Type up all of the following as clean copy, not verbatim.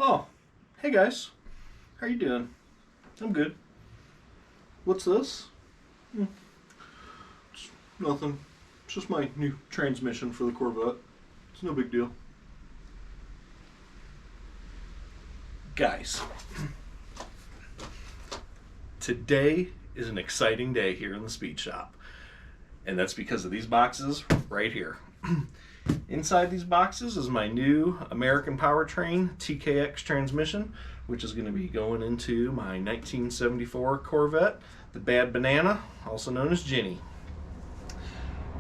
Oh, hey guys. How you doing? I'm good. What's this? It's nothing. It's just my new transmission for the Corvette. It's no big deal. Guys, today is an exciting day here in the speed shop. And that's because of these boxes right here. Inside these boxes is my new American Powertrain TKX transmission, which is going to be going into my 1974 Corvette, the Bad Banana, also known as Ginny.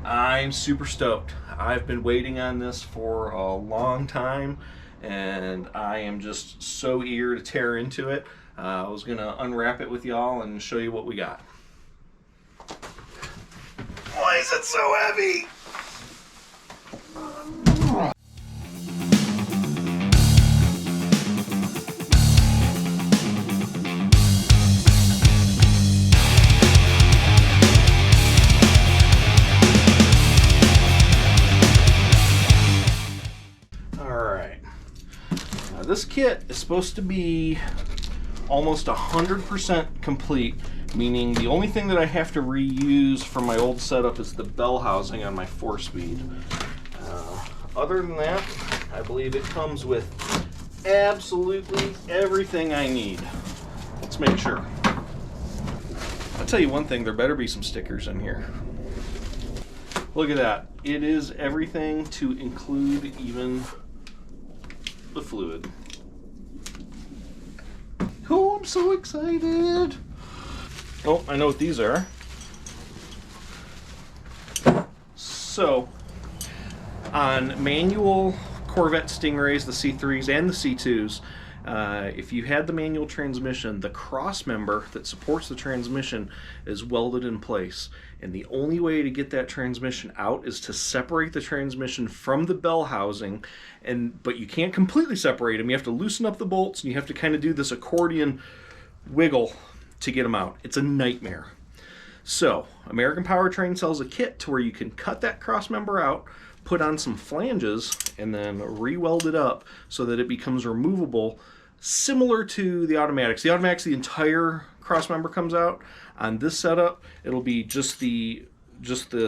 I'm super stoked. I've been waiting on this for a long time, and I am just so eager to tear into it. I was going to unwrap it with y'all and show you what we got. Why is it so heavy? This kit is supposed to be almost 100% complete, meaning the only thing that I have to reuse from my old setup is the bell housing on my 4-speed. Other than that, I believe it comes with absolutely everything I need. Let's make sure. I'll tell you one thing, there better be some stickers in here. Look at that. It is everything to include even the fluid. Oh, I'm so excited. Oh, I know what these are. So, on manual Corvette Stingrays, the C3s and the C2s, if you had the manual transmission, the cross member that supports the transmission is welded in place. And the only way to get that transmission out is to separate the transmission from the bell housing, but you can't completely separate them. You have to loosen up the bolts, and you have to kind of do this accordion wiggle to get them out. It's a nightmare. So, American Powertrain sells a kit to where you can cut that cross member out, put on some flanges, and then re-weld it up so that it becomes removable, similar to the automatics. The automatics, the entire cross member comes out. On this setup, it'll be just the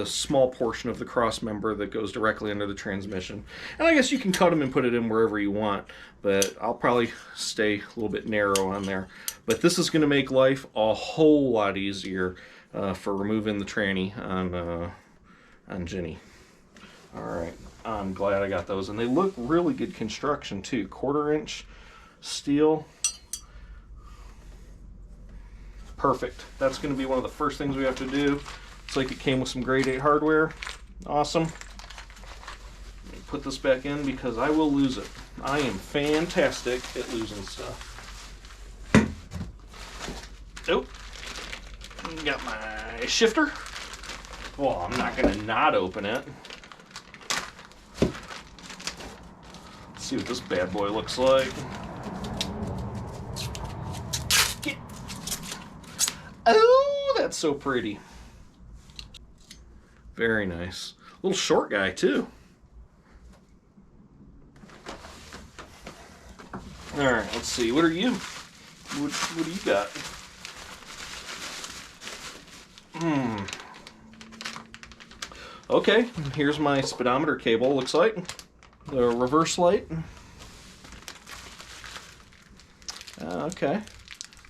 small portion of the cross member that goes directly under the transmission. And I guess you can cut them and put it in wherever you want, but I'll probably stay a little bit narrow on there. But this is going to make life a whole lot easier for removing the tranny on Ginny. Alright, I'm glad I got those. And they look really good construction too. 1/4-inch steel. Perfect. That's going to be one of the first things we have to do. It's like it came with some grade 8 hardware. Awesome. Let me put this back in because I will lose it. I am fantastic at losing stuff. Oh, got my shifter. Well, I'm not going to not open it. Let's see what this bad boy looks like. Oh, that's so pretty. Very nice. Little short guy too. All right, let's see. What are you? What do you got? Okay, here's my speedometer cable. Looks like the reverse light. Okay,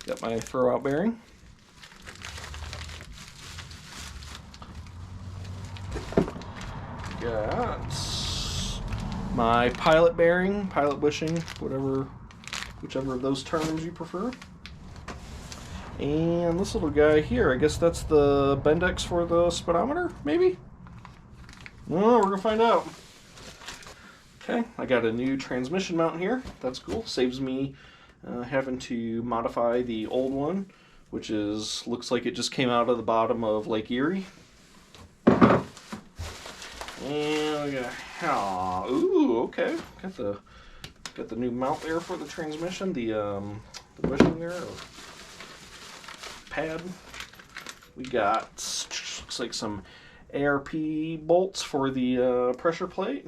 got my throwout bearing. Got my pilot bearing, pilot bushing, whichever of those terms you prefer. And this little guy here, I guess that's the Bendex for the speedometer, maybe? Well, we're gonna find out. Okay, I got a new transmission mount here. That's cool. Saves me having to modify the old one, which looks like it just came out of the bottom of Lake Erie. And we got, ooh, okay. Got the new mount there for the transmission, the bushing there, or pad. We got, looks like some ARP bolts for the pressure plate.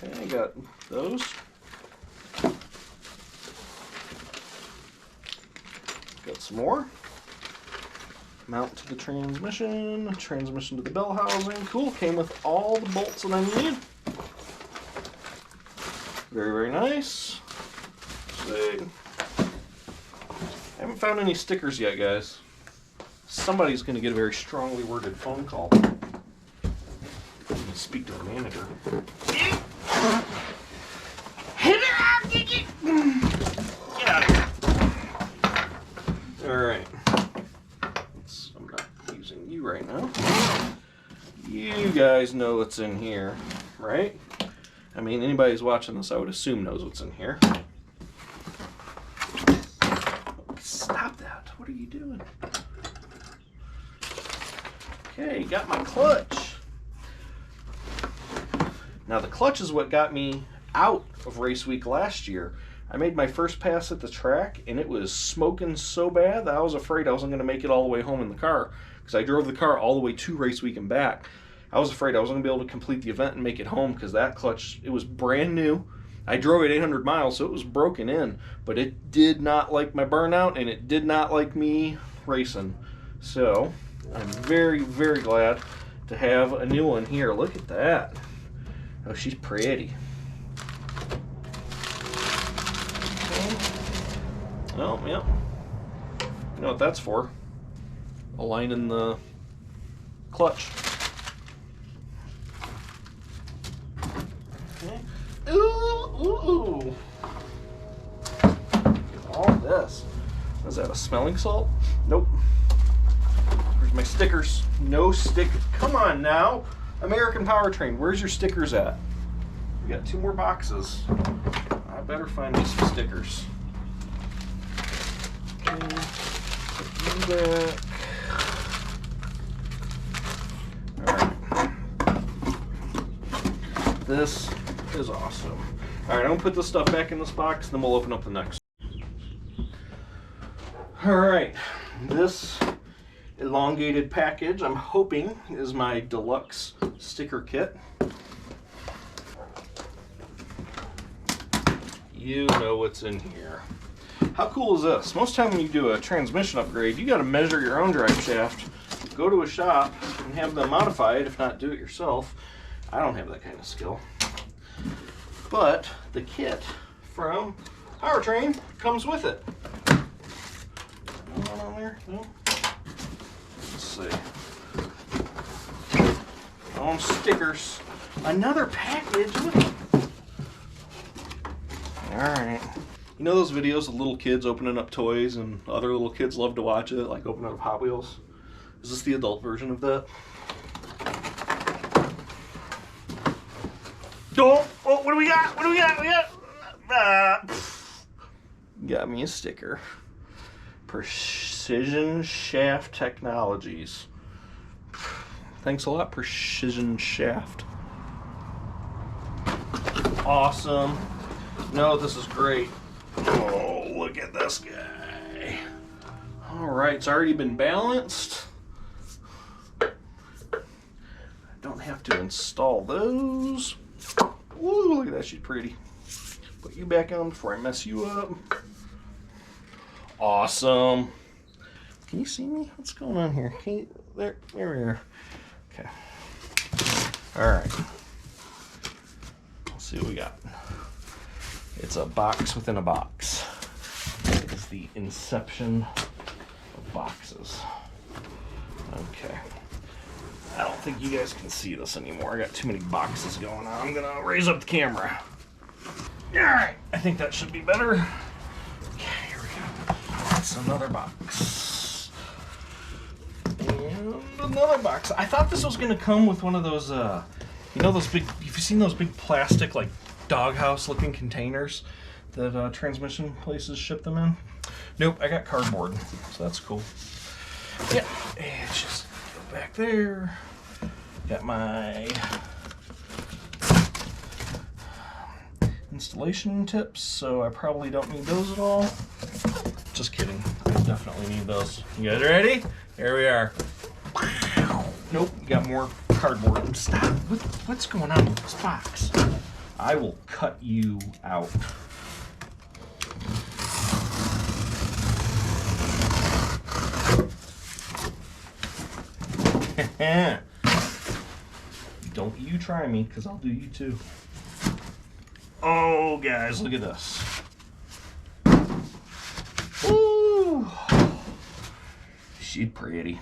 Okay, I got those. some more. Mount to the transmission to the bell housing. Cool, came with all the bolts that I need. Very, very nice. Sig. I haven't found any stickers yet, guys. Somebody's going to get a very strongly worded phone call. Speak to the manager. Hit it out, Dickie! Get out of here. Alright. I'm not using you right now. You guys know what's in here, right? I mean, anybody who's watching this, I would assume, knows what's in here. Stop that. What are you doing? Okay, got my clutch. Now, the clutch is what got me out of race week last year. I made my first pass at the track, and it was smoking so bad that I was afraid I wasn't going to make it all the way home in the car, because I drove the car all the way to race week and back. I was afraid I wasn't going to be able to complete the event and make it home, because that clutch, it was brand new. I drove it 800 miles, so it was broken in, but it did not like my burnout, and it did not like me racing. So I'm very, very glad to have a new one here. Look at that. Oh, she's pretty. Oh, yeah. You know what that's for? Aligning the clutch. Okay. Ooh. All this. Is that a smelling salt? Nope. Where's my stickers? No stick. Come on now. American Powertrain, where's your stickers at? We got 2 more boxes. I better find me some stickers. Okay. Put you back. Alright. This is awesome. Alright, I'm going to put this stuff back in this box, then we'll open up the next. Alright, this elongated package, I'm hoping, is my deluxe sticker kit. You know what's in here. How cool is this? Most time when you do a transmission upgrade, you got to measure your own drive shaft, go to a shop, and have them modify it, if not do it yourself. I don't have that kind of skill. But the kit from Powertrain comes with it. Anyone on there? No? Let's see. Oh, stickers. Another package. Alright. You know those videos of little kids opening up toys and other little kids love to watch it, like opening up Hot Wheels? Is this the adult version of that? Oh, what do we got? What do we got? Got me a sticker. Precision Shaft Technologies. Thanks a lot, Precision Shaft. Awesome. No, this is great. Oh, look at this guy. All right, it's already been balanced. I don't have to install those. Ooh, look at that, she's pretty. Put you back on before I mess you up. Awesome. Can you see me? What's going on here? Can you, there we are. Okay. All right. Let's see what we got. It's a box within a box. It is the inception of boxes. Okay. I don't think you guys can see this anymore. I got too many boxes going on. I'm gonna raise up the camera. All right. I think that should be better. Okay, here we go. That's another box. And another box. I thought this was gonna come with one of those, you know those big, you've seen those big plastic, like, doghouse looking containers that transmission places ship them in? Nope, I got cardboard, so that's cool. Yeah, and just go back there. Got my installation tips, so I probably don't need those at all. Just kidding, I definitely need those. You guys ready? Here we are. Nope, got more cardboard. Stop, what's going on with this box? I will cut you out. Don't you try me, because I'll do you too. Oh, guys, look at this. Ooh. She's pretty.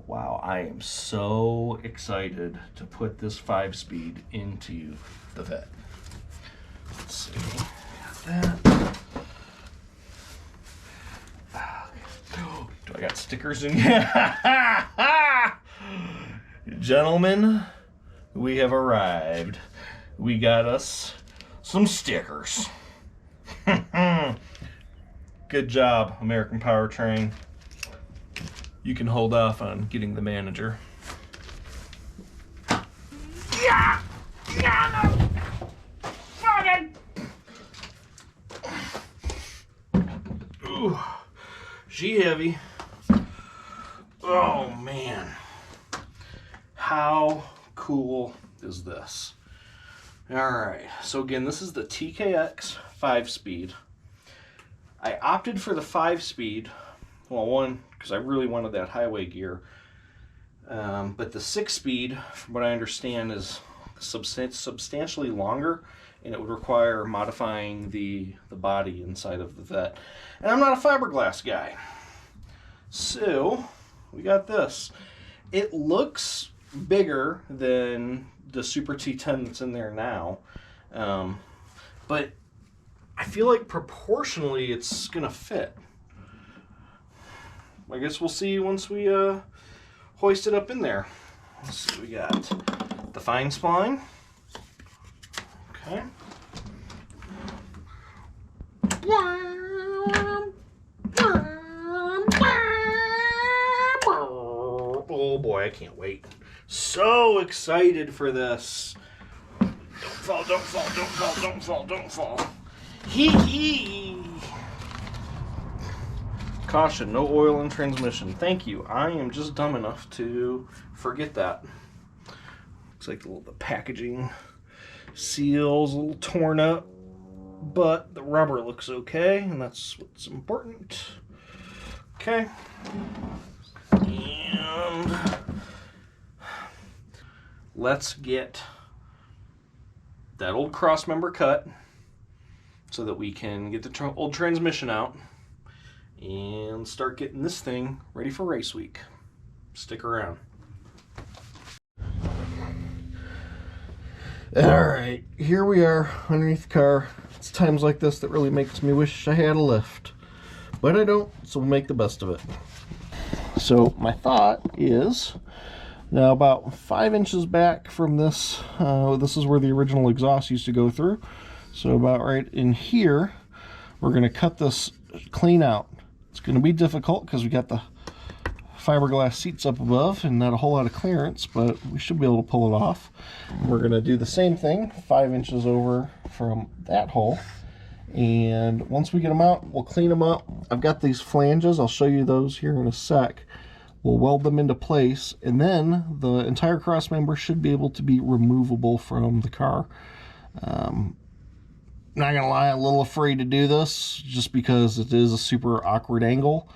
Wow, I am so excited to put this 5-speed into the vet. Let's see. Got that. Do I got stickers in here? Gentlemen, we have arrived. We got us some stickers. Good job, American Powertrain. You can hold off on getting the manager. Yeah! Yeah, no! Ooh, she heavy. Oh, man. How cool is this? Alright, so again, this is the TKX 5-speed. I opted for the 5-speed. Well, one, because I really wanted that highway gear. But the 6-speed, from what I understand, is substantially longer, and it would require modifying the body inside of the vet. And I'm not a fiberglass guy. So, we got this. It looks bigger than the Super T10 that's in there now. But I feel like proportionally it's going to fit. I guess we'll see once we hoist it up in there. Let's see, we got the fine spline. Okay. Oh boy, I can't wait. So excited for this. Don't fall, don't fall, don't fall, don't fall, don't fall. Hee hee. Caution, no oil in transmission. Thank you. I am just dumb enough to forget that. Looks like the packaging seal's a little torn up, but the rubber looks okay, and that's what's important. Okay. And let's get that old cross member cut so that we can get the old transmission out and start getting this thing ready for race week. Stick around. Alright, here we are underneath the car. It's times like this that really makes me wish I had a lift. But I don't, so we'll make the best of it. So my thought is, now about 5 inches back from this, this is where the original exhaust used to go through. So about right in here, we're going to cut this clean out. It's going to be difficult because we got the fiberglass seats up above and not a whole lot of clearance, but we should be able to pull it off. We're going to do the same thing 5 inches over from that hole, and once we get them out, we'll clean them up. I've got these flanges. I'll show you those here in a sec. We'll weld them into place, and then the entire cross member should be able to be removable from the car. Not gonna lie, I'm a little afraid to do this just because it is a super awkward angle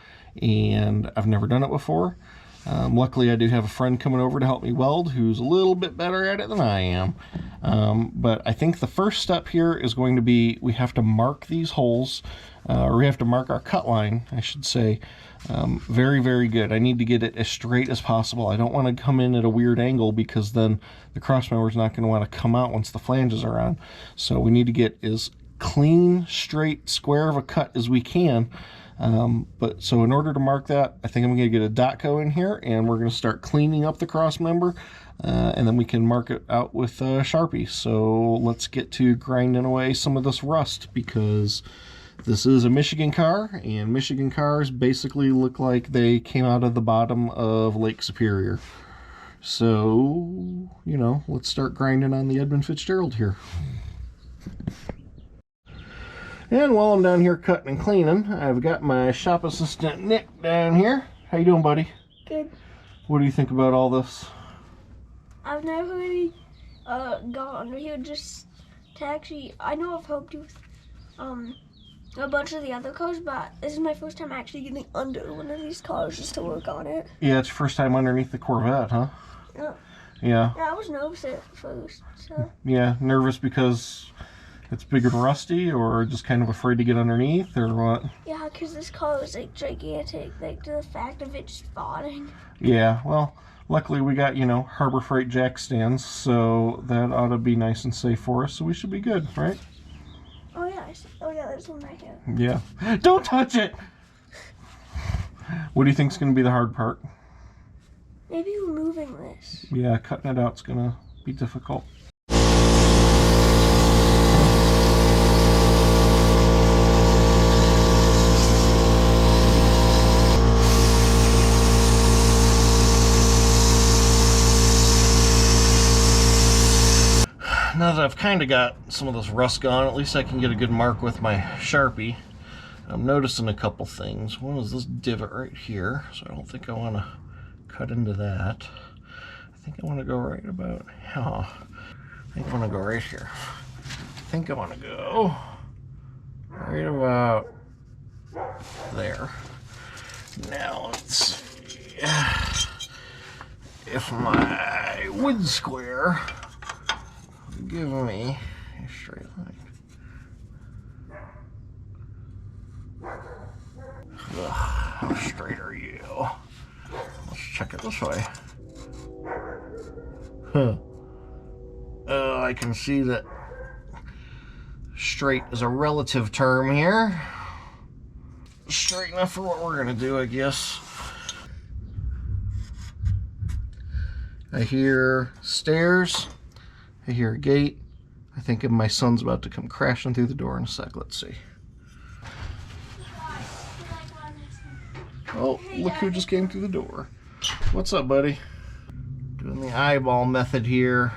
and I've never done it before. Luckily I do have a friend coming over to help me weld who's a little bit better at it than I am. But I think the first step here is going to be, we have to mark these holes, or we have to mark our cut line, I should say, very, very good. I need to get it as straight as possible. I don't want to come in at a weird angle because then the cross member is not going to want to come out once the flanges are on. So we need to get as clean, straight, square of a cut as we can. So in order to mark that, I think I'm going to get a Dotco in here and we're going to start cleaning up the cross member, and then we can mark it out with Sharpie. So let's get to grinding away some of this rust, because this is a Michigan car, and Michigan cars basically look like they came out of the bottom of Lake Superior. So, you know, let's start grinding on the Edmund Fitzgerald here. And while I'm down here cutting and cleaning, I've got my shop assistant Nick down here. How you doing, buddy? Good. What do you think about all this? I've never really gone here just to actually, I know I've helped you with a bunch of the other cars, but this is my first time actually getting under one of these cars just to work on it. Yeah, it's your first time underneath the Corvette, huh? Yeah. Yeah. Yeah, I was nervous at first, so. Yeah, nervous because it's big and rusty, or just kind of afraid to get underneath, or what? Yeah, because this car is like gigantic, like to the fact of it just falling. Yeah, well, luckily we got, you know, Harbor Freight jack stands, so that ought to be nice and safe for us, so we should be good, right? Oh yeah, oh yeah, there's one right here. Yeah. Don't touch it! What do you think's going to be the hard part? Maybe removing this. Yeah, cutting it out's going to be difficult. Now that I've kind of got some of this rust gone, at least I can get a good mark with my Sharpie. I'm noticing a couple things. One is this divot right here, so I don't think I want to cut into that. I think I want to go right about, I think I want to go right here. I think I want to go right about there. Now let's see if my wood square will give me a straight line. Ugh, how straight are you? Let's check it this way. Huh. I can see that straight is a relative term here. Straight enough for what we're gonna do, I guess. I hear stairs. I hear a gate. I think my son's about to come crashing through the door in a sec. Let's see. Oh, look who just came through the door. What's up, buddy? Doing the eyeball method here.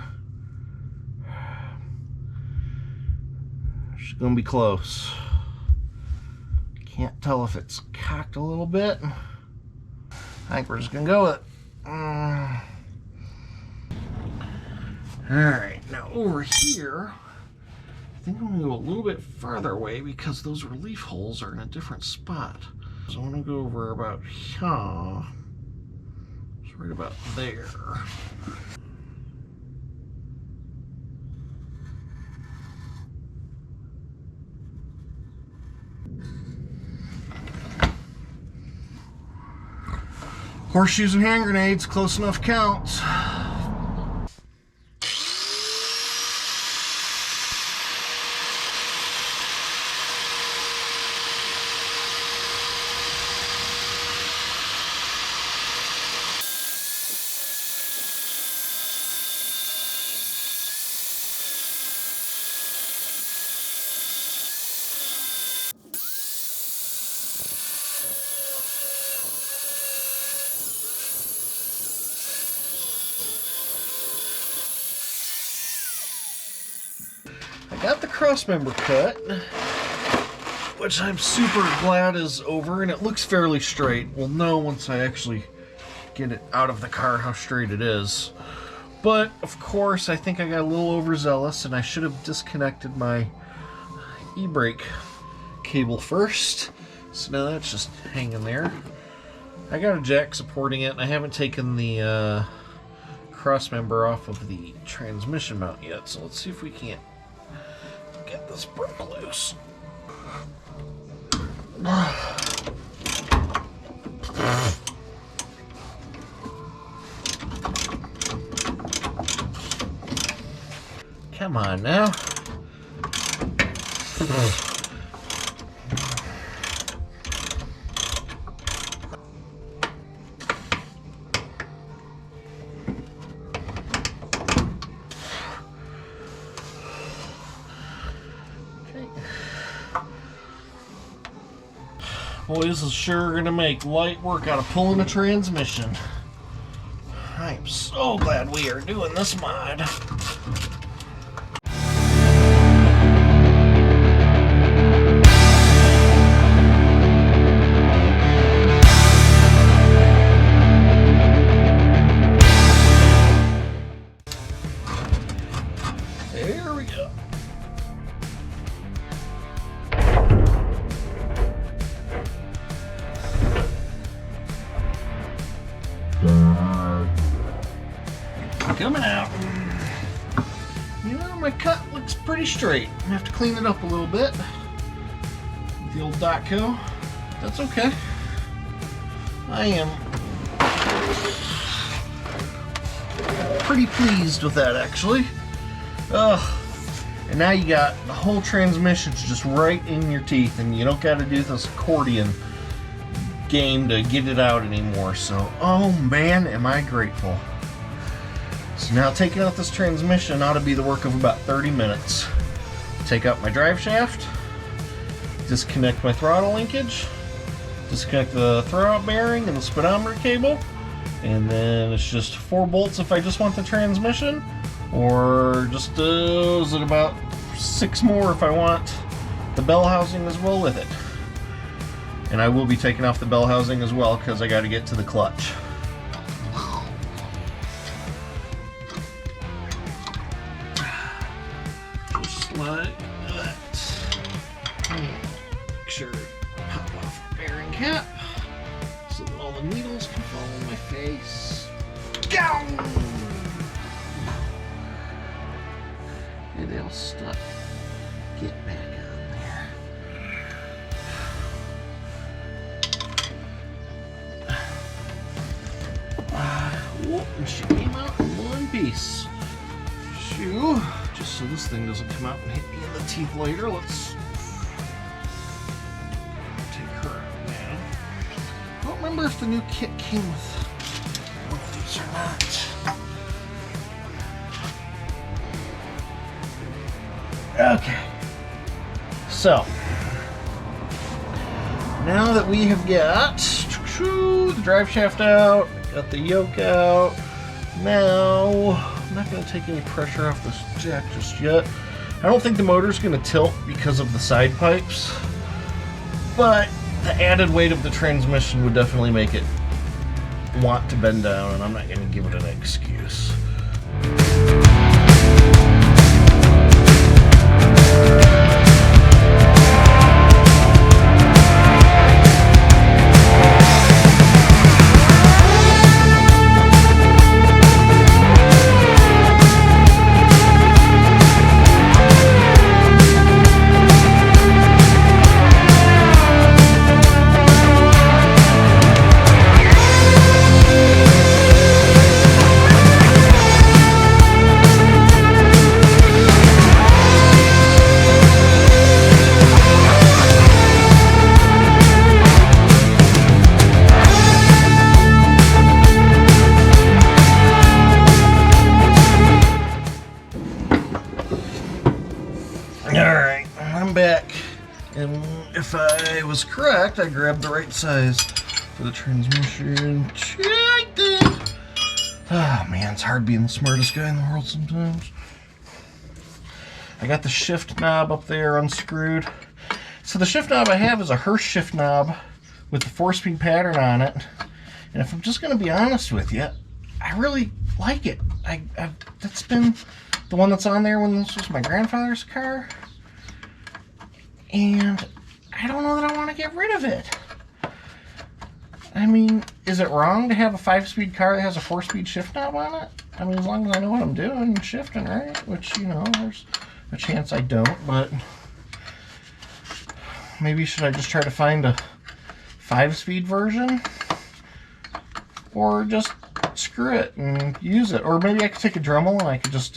She's gonna be close. Can't tell if it's cocked a little bit. I think we're just gonna go with it. Alright, now over here, I think I'm gonna go a little bit farther away because those relief holes are in a different spot. So I'm gonna go over about here. It's right about there. Horseshoes and hand grenades, close enough counts. I got the crossmember cut, which I'm super glad is over, and it looks fairly straight. We'll know once I actually get it out of the car how straight it is. But, of course, I think I got a little overzealous, and I should have disconnected my e-brake cable first. So now that's just hanging there. I got a jack supporting it, and I haven't taken the crossmember off of the transmission mount yet, so let's see if we can't get this broke loose. Come on now. Boy, this is sure going to make light work out of pulling a transmission. I am so glad we are doing this mod. There we go. coming out. You know, my cut looks pretty straight. I have to clean it up a little bit with the old Dotco. That's okay. I am pretty pleased with that, actually. And now you got the whole transmission's just right in your teeth, and you don't got to do this accordion game to get it out anymore. So, oh man, am I grateful. So now taking out this transmission ought to be the work of about 30 minutes. Take out my drive shaft, disconnect my throttle linkage, disconnect the throwout bearing and the speedometer cable, and then it's just 4 bolts if I just want the transmission, or just is it about 6 more if I want the bell housing as well with it. And I will be taking off the bell housing as well because I got to get to the clutch. Just like that. Make sure to pop off the bearing cap so that all the needles can fall on my face. Go! Okay, they all stuck. Get back on there. Whoop, and she came out in one piece. Shoo. Just so this thing doesn't come out and hit me in the teeth later, let's take her out now. I don't remember if the new kit came with one of these or not. Okay. So, now that we have got the drive shaft out, got the yoke out, now I'm not going to take any pressure off this jack just yet. I don't think the motor's going to tilt because of the side pipes, but the added weight of the transmission would definitely make it want to bend down, and I'm not going to give it an excuse. Alright, I'm back, and if I was correct, I grabbed the right size for the transmission. Check that! Oh man, it's hard being the smartest guy in the world sometimes. I got the shift knob up there unscrewed. So the shift knob I have is a Hurst shift knob with the 4-speed pattern on it. And if I'm just going to be honest with you, I really like it. That's been the one that's on there when this was my grandfather's car. And I don't know that I want to get rid of it. I mean, is it wrong to have a 5-speed car that has a 4-speed shift knob on it? I mean, as long as I know what I'm doing and shifting, right? Which, you know, there's a chance I don't, but maybe should I just try to find a 5-speed version? Or just screw it and use it? Or maybe I could take a Dremel and I could just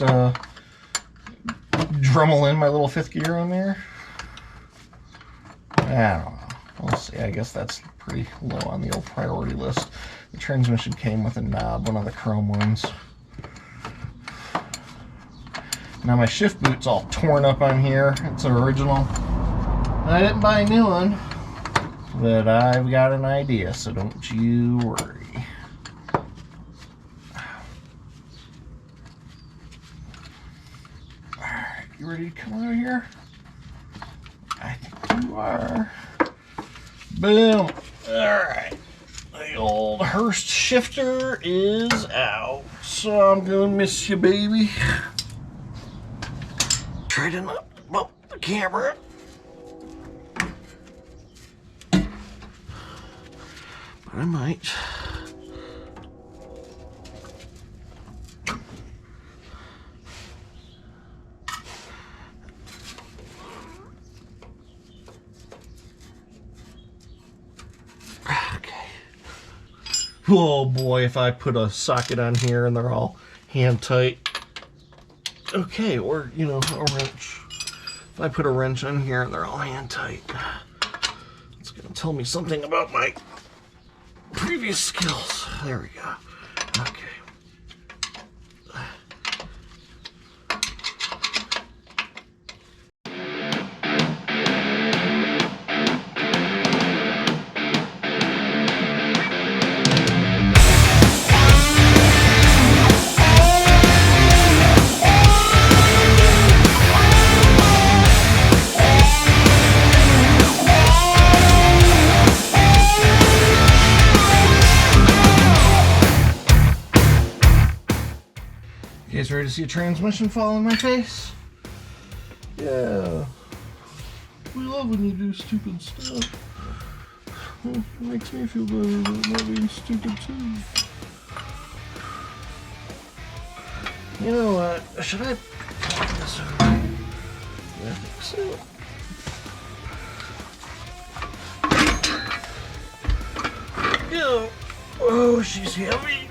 Dremel in my little 5th gear on there. I don't know. We'll see. I guess that's pretty low on the old priority list. The transmission came with a knob, one of the chrome ones. Now my shift boot's all torn up on here. It's original. I didn't buy a new one, but I've got an idea, so don't you worry. Alright, you ready to come over here? I think you are. Boom. Alright. The old Hurst shifter is out. So I'm gonna miss you, baby. Try to not bump the camera. But I might. Oh boy, if I put a socket on here and they're all hand tight. Okay, or, you know, a wrench. If I put a wrench on here and they're all hand tight, it's going to tell me something about my previous skills. There we go. Okay. You guys ready to see a transmission fall in my face? Yeah. We love when you do stupid stuff. It makes me feel better about not being stupid too. You know what? Should I put this over? Yeah, I think so. Yeah. Oh, she's heavy.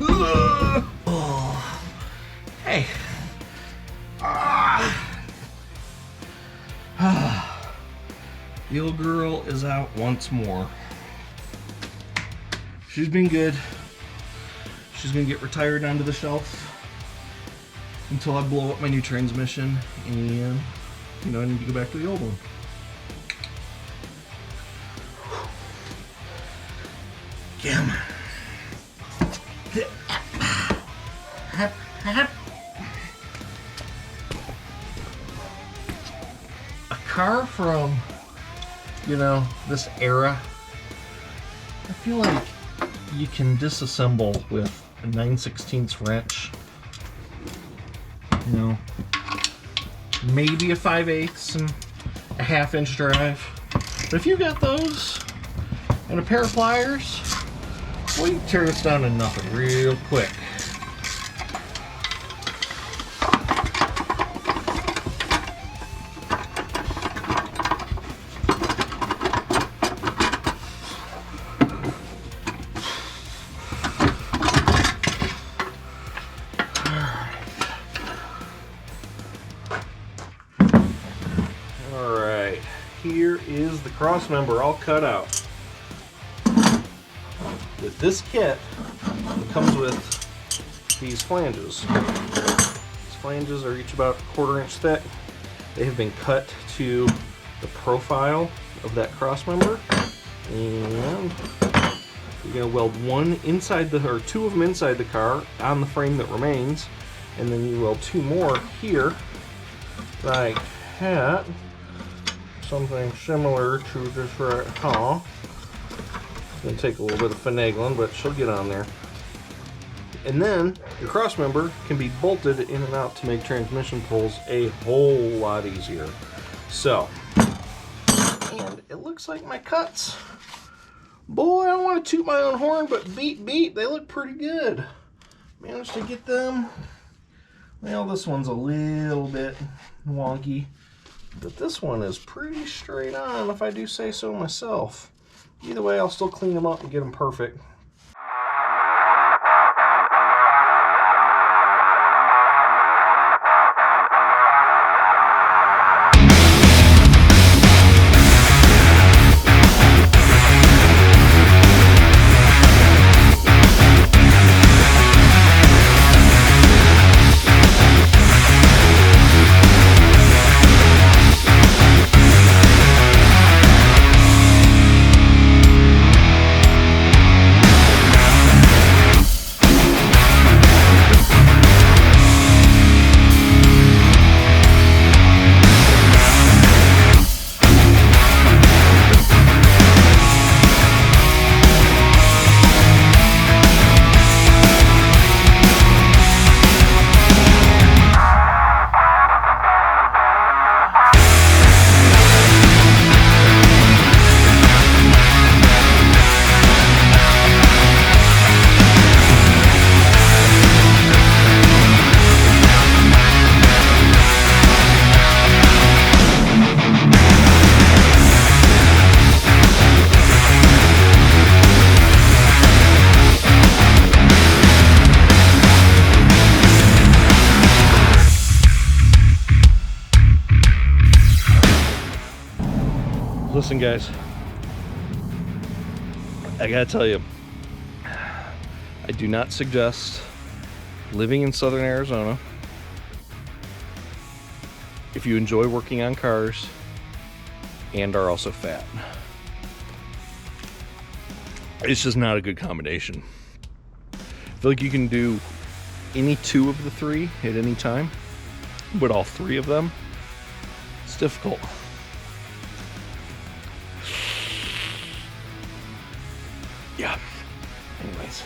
Oh. Hey. The old girl is out once more. She's been good. She's gonna get retired onto the shelf until I blow up my new transmission, and you know, I need to go back to the old one. Come on. A car from, you know, this era, I feel like you can disassemble with a 9/16 wrench. You know, maybe a 5/8 and a 1/2-inch drive. But if you got those and a pair of pliers, well, you can tear this down to nothing real quick. Alright, here is the cross member all cut out. With this kit, it comes with these flanges. These flanges are each about 1/4 inch thick. They have been cut to the profile of that cross member, and you're going to weld one inside the, or two of them inside the car on the frame that remains, and then you weld two more here, like that. Something similar to this right here. It's going to take a little bit of finagling, but she'll get on there. And then the cross member can be bolted in and out to make transmission pulls a whole lot easier. So, and it looks like my cuts, boy, I don't want to toot my own horn, but beep, they look pretty good. Managed to get them. Well, this one's a little bit wonky, but this one is pretty straight on, if I do say so myself. Either way, I'll still clean them up and get them perfect. Listen, guys, I gotta tell you, I do not suggest living in southern Arizona if you enjoy working on cars and are also fat. It's just not a good combination. I feel like you can do any two of the three at any time, but all three of them, it's difficult. Yeah. Anyways.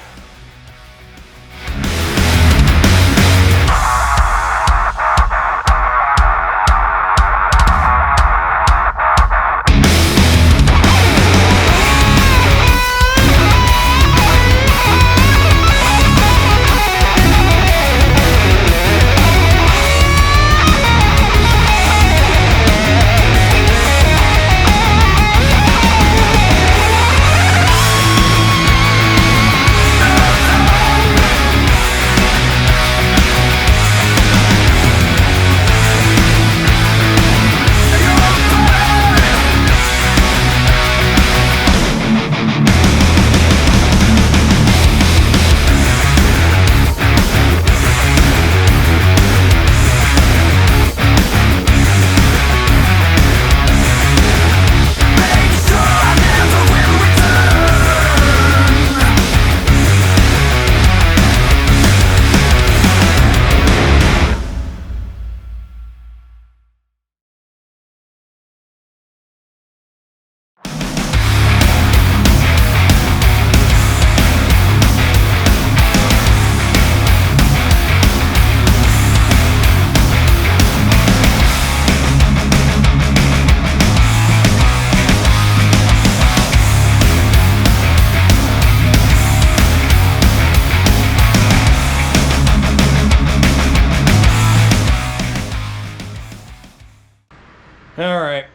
Alright,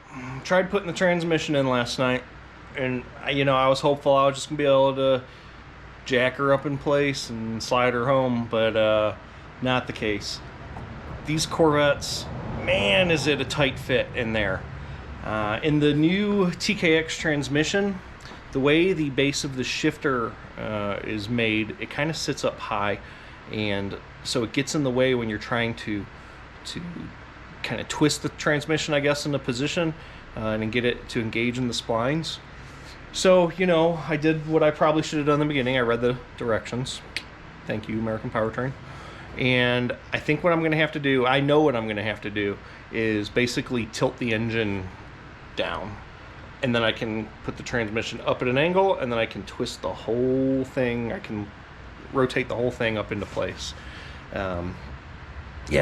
tried putting the transmission in last night, and I was hopeful I was just going to be able to jack her up in place and slide her home, but not the case. These Corvettes, man, is it a tight fit in there. In the new TKX transmission, the way the base of the shifter is made, it kind of sits up high, and so it gets in the way when you're trying to kind of twist the transmission, I guess, into position and get it to engage in the splines. So, I did what I probably should have done in the beginning. I read the directions. Thank you, American Powertrain. And I think what I'm going to have to do, I know what I'm going to have to do, is basically tilt the engine down. And then I can put the transmission up at an angle, and then I can twist the whole thing. I can rotate the whole thing up into place. Yeah,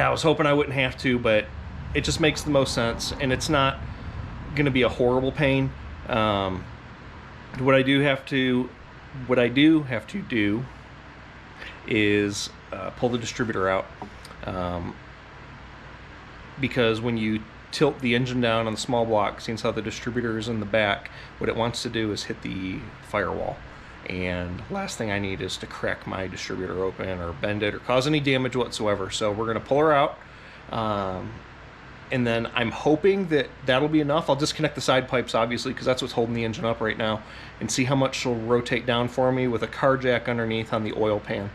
I was hoping I wouldn't have to, but it just makes the most sense, and it's not going to be a horrible pain. What I do have to do is pull the distributor out, because when you tilt the engine down on the small block, since how the distributor is in the back, what it wants to do is hit the firewall. And last thing I need is to crack my distributor open or bend it or cause any damage whatsoever. So we're going to pull her out, and then I'm hoping that that'll be enough. I'll disconnect the side pipes, obviously, because that's what's holding the engine up right now, and see how much she'll rotate down for me with a car jack underneath on the oil pan.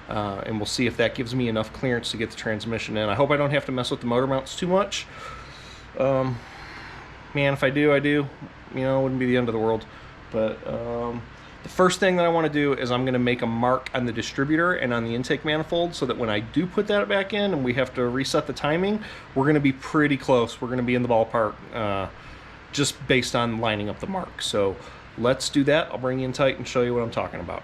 And we'll see if that gives me enough clearance to get the transmission in. I hope I don't have to mess with the motor mounts too much. Man, if I do, I do. It wouldn't be the end of the world. But the first thing that I want to do is I'm going to make a mark on the distributor and on the intake manifold, so that when I do put that back in and we have to reset the timing, we're going to be pretty close. We're going to be in the ballpark, just based on lining up the mark. So let's do that. I'll bring you in tight and show you what I'm talking about.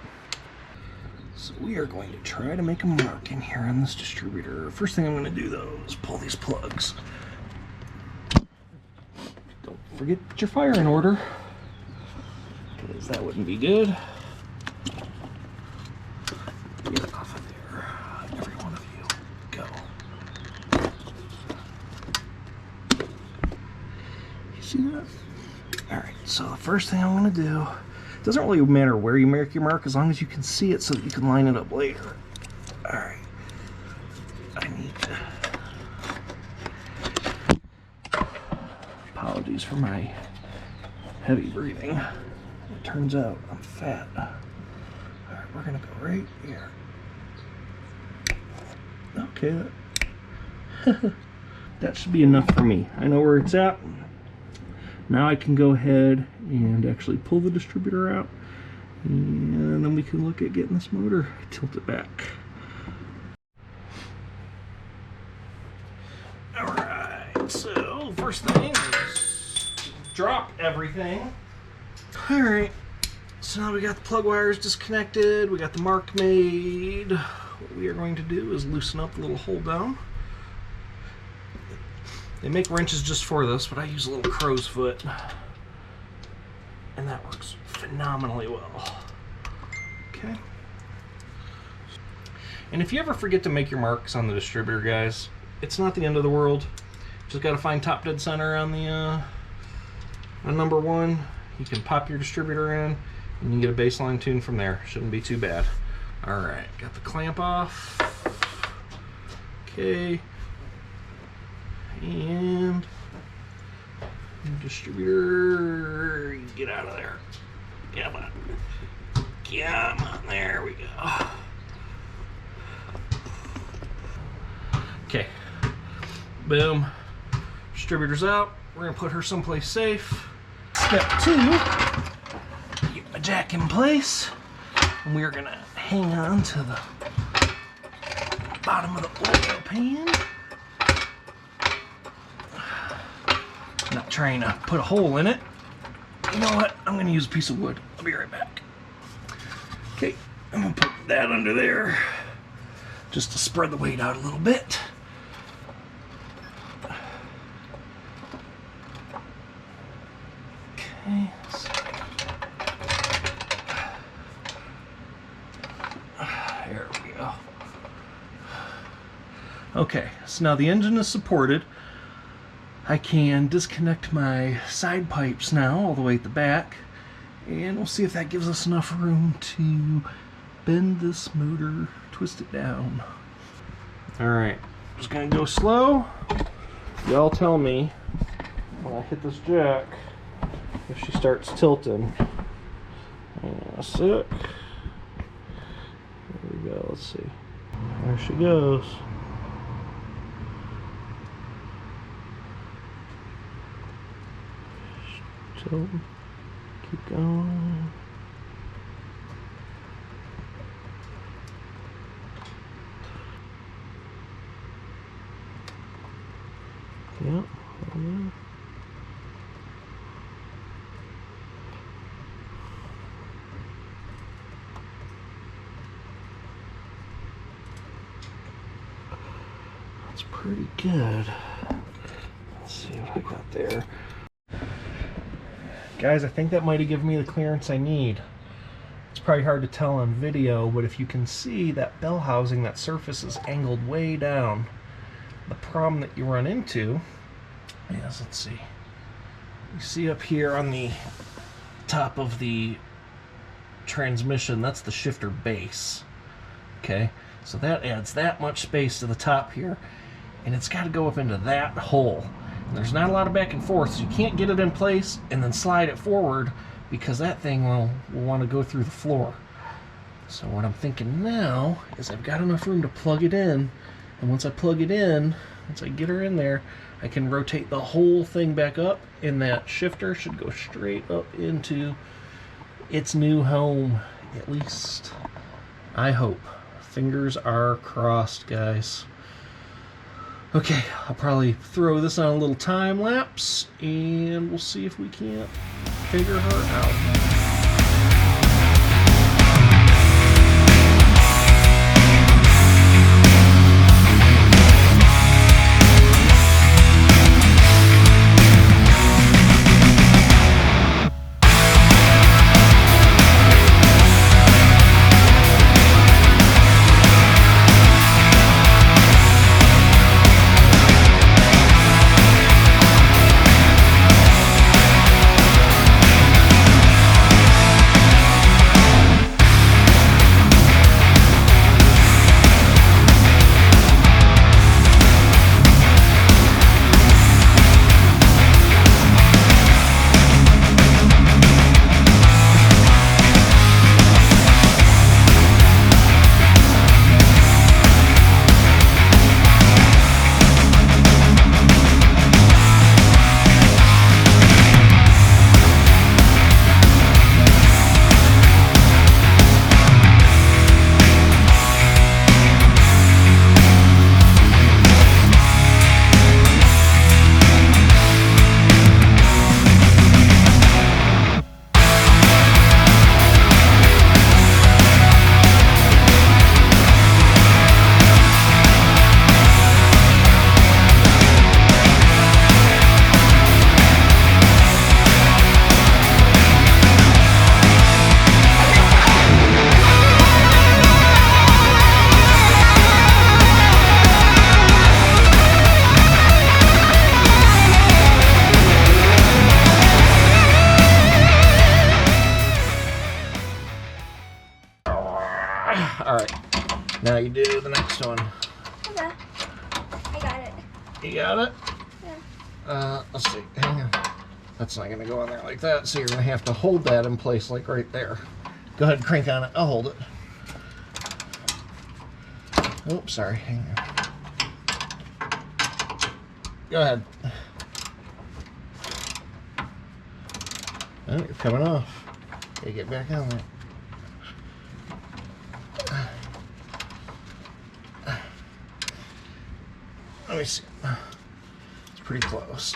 So we are going to try to make a mark in here on this distributor. First thing I'm going to do, though, is pull these plugs. Don't forget to put your fire in order, because that wouldn't be good. Get it off of there. Every one of you. Go. You see that? Alright, so the first thing I want to do, it doesn't really matter where you make your mark as long as you can see it so that you can line it up later. Alright. I need to... Apologies for my heavy breathing. It turns out I'm fat. Alright, we're gonna go right here. Okay, that should be enough for me. I know where it's at. Now I can go ahead and actually pull the distributor out, and then we can look at getting this motor tilted back. Alright, so first thing is drop everything. Alright, so now we got the plug wires disconnected, we got the mark made. What we are going to do is loosen up the little hold down. They make wrenches just for this, but I use a little crow's foot, and that works phenomenally well. Okay. And if you ever forget to make your marks on the distributor, guys, it's not the end of the world. Just got to find top dead center on the on number 1. You can pop your distributor in, and you can get a baseline tune from there. Shouldn't be too bad. All right, got the clamp off. Okay. And distributor, get out of there. Come on. Come on, there we go. Okay. Boom. Distributor's out. We're gonna put her someplace safe. Step 2, get my jack in place. And we are gonna hang on to the bottom of the oil pan. Not trying to put a hole in it. You know what? I'm going to use a piece of wood. I'll be right back. Okay, I'm going to put that under there just to spread the weight out a little bit. Okay. There we go. Okay, so now the engine is supported. I can disconnect my side pipes now all the way at the back, and we'll see if that gives us enough room to bend this motor, twist it down. Alright, just gonna go slow. Y'all tell me when I hit this jack if she starts tilting. That's it. There we go, let's see. There she goes. Keep going. Yep. That's pretty good. Let's see what I got there. Guys, I think that might have given me the clearance I need. It's probably hard to tell on video, but if you can see that bell housing, that surface is angled way down. The problem that you run into is, let's see, you see up here on the top of the transmission, that's the shifter base. Okay, so that adds that much space to the top here, and it's got to go up into that hole. There's not a lot of back and forth, so you can't get it in place and then slide it forward, because that thing will want to go through the floor. So what I'm thinking now is I've got enough room to plug it in, and once I plug it in, once I get her in there, I can rotate the whole thing back up, and that shifter should go straight up into its new home, at least I hope. Fingers are crossed, guys. Okay, I'll probably throw this on a little time lapse, and we'll see if we can't figure her out. how you do the next one. Okay. I got it. You got it? Yeah. Let's see. Hang on. That's not going to go in there like that, so you're going to have to hold that in place like right there. Go ahead and crank on it. I'll hold it. Oops, sorry. Hang on. Go ahead. Oh, you're coming off. Okay, get back on there. Let me see. It's pretty close.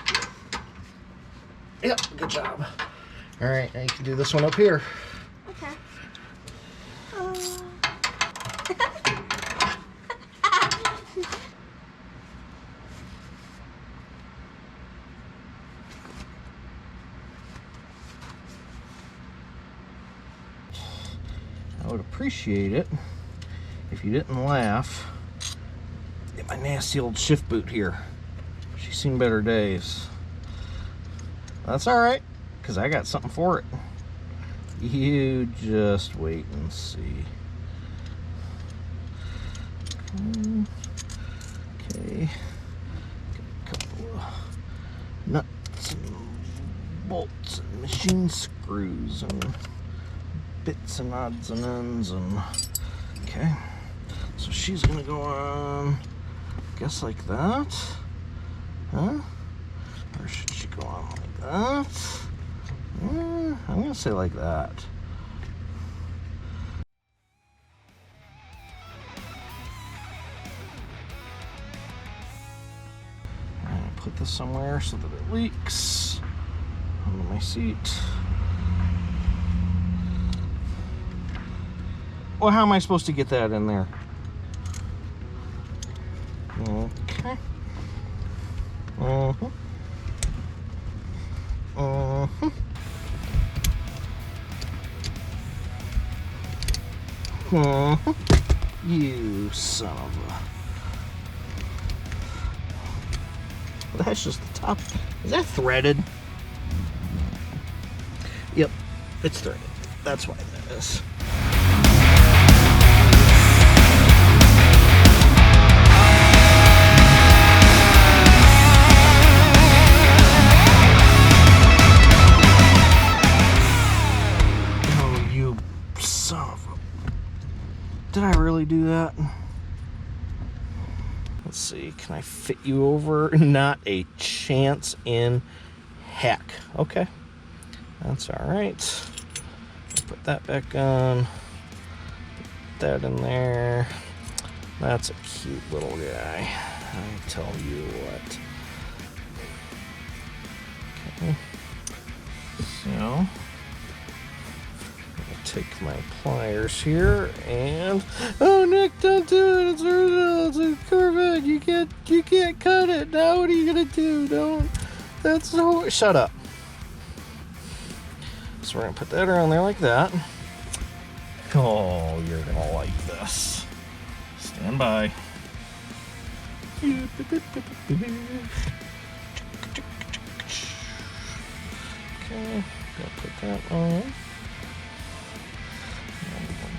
Yep, good job. All right, now you can do this one up here. Okay. I would appreciate it if you didn't laugh at my nasty old shift boot here. She's seen better days. That's all right, because I got something for it. You just wait and see. Okay. Got a couple of nuts and bolts and machine screws and bits and odds and ends and okay. So she's gonna go on, I guess like that, huh? Or should she go on like that? I'm gonna say like that. I'm gonna put this somewhere so that it leaks onto my seat. Well, how am I supposed to get that in there? Okay. You son of a... Well, that's just the top. Is that threaded? Yep, it's threaded. That's why that is. Did I really do that? Let's see, can I fit you over? Not a chance in heck. Okay, that's all right. Put that back on. Put that in there. That's a cute little guy. I tell you what. Okay, so take my pliers here and oh Nick, don't do it, it's original, it's a Corvette, you can't cut it. Now what are you gonna do? Don't, that's so, shut up. So we're gonna put that around there like that. Oh, you're gonna like this. Stand by. Okay, gotta put that on.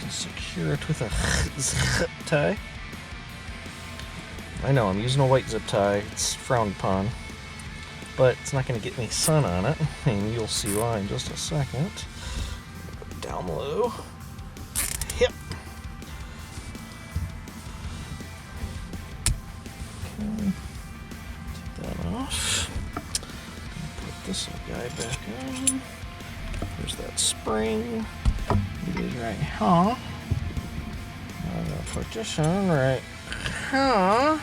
Secure it with a zip tie. I know I'm using a white zip tie, it's frowned upon, but it's not going to get any sun on it, and you'll see why in just a second. Down low. Yep. Okay. Take that off. Put this guy back on. There's that spring. It is right, huh? I'm gonna put this on right, huh?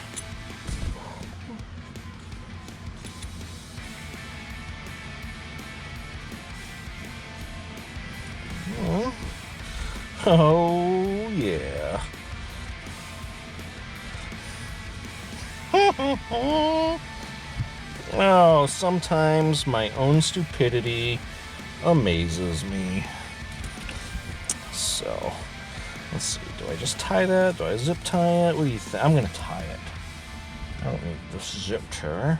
Oh yeah. Oh, sometimes my own stupidity amazes me. So, let's see. Do I just tie that? Do I zip tie it? What do you think? I'm gonna tie it. I don't need this zip tie.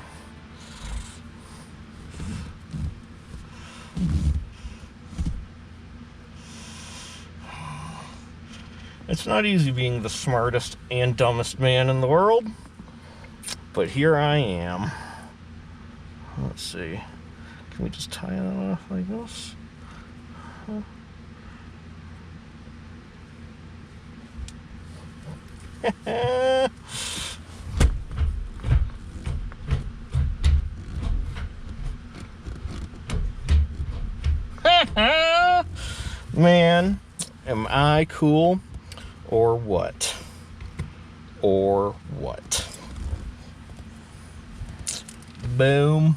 It's not easy being the smartest and dumbest man in the world, but here I am. Let's see. Can we just tie that off like this? Man, am I cool or what? Or what? Boom.